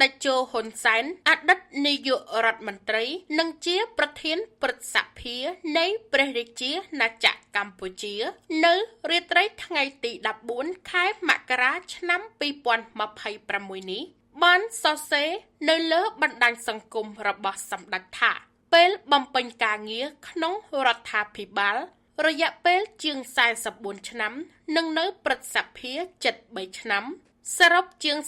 តេជោ ហ៊ុនសែន អតីតនាយករដ្ឋមន្ត្រី និងជាប្រធានព្រឹទ្ធសភានៃព្រះរាជាណាចក្រកម្ពុជានៅរាត្រីថ្ងៃទី14 ខែមករា ឆ្នាំ 2026 នេះ បានសរសេរនៅលើបណ្ដាញសង្គមរបស់សម្ដេចថា ពេលបំពេញការងារក្នុងរដ្ឋាភិបាលរយៈពេលជាង44ឆ្នាំនិងនៅព្រឹទ្ធសភាជិត3ឆ្នាំសរុបជាង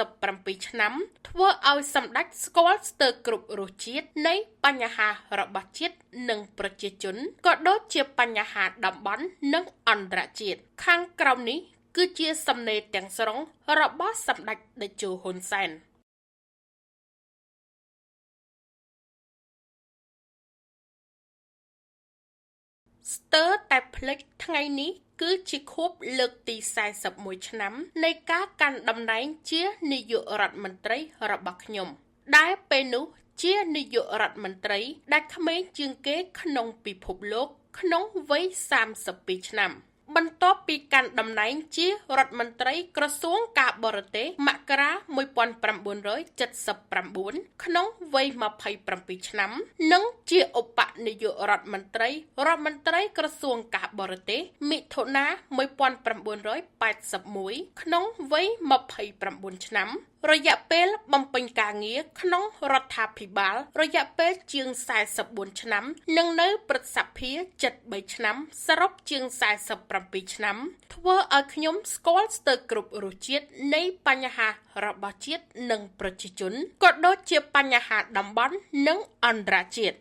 47ឆ្នាំ ធ្វើឲ្យសម្ដេចស្គាល់ស្ទើរគ្រប់រសជាតិនៃបញ្ហារបស់ជាតិនិងប្រជាជនក៏ដូចជាបញ្ហាតំបន់និងអន្តរជាតិខាងក្រោមនេះគឺជាសំណេរទាំងស្រុងរបស់សម្ដេចតេជោ ហ៊ុនសែន ស្ទើរតែភ្លេចថ្ងៃនេះគឺជាខួបលើកទី41ឆ្នាំនៃការកាន់តំណែងជានាយករដ្ឋមន្ត្រីរបស់ខ្ញុំដែលពេលនោះជានាយករដ្ឋមន្ត្រីដែលក្មេងជាងគេក្នុងពិភពលោកក្នុងវ័យ32ឆ្នាំបន្ទាប់ពីកាន់តំណែងជារដ្ឋមន្ត្រីក្រសួងការបរទេសមករា 1979 ក្នុងវ័យ27ឆ្នាំនិងជាឧបនាយករដ្ឋមន្ត្រីក្រសួងការបរទេសមិថុនា 1981 ក្នុងវ័យ29ឆ្នាំរយៈពេលបំពេញការងារក្នុងរដ្ឋាភិបាលរយៈពេលជាង44ឆ្នាំនិងនៅព្រឹទ្ធសភាជិត3ឆ្នាំសរុបជាង47ឆ្នាំធ្វើឲ្យខ្ញុំស្គាល់ស្ទើរគ្រប់រសជាតិនៃបញ្ហារបស់ជាតិនិងប្រជាជនក៏ដូចជាបញ្ហាតំបន់និងអន្តរជាតិ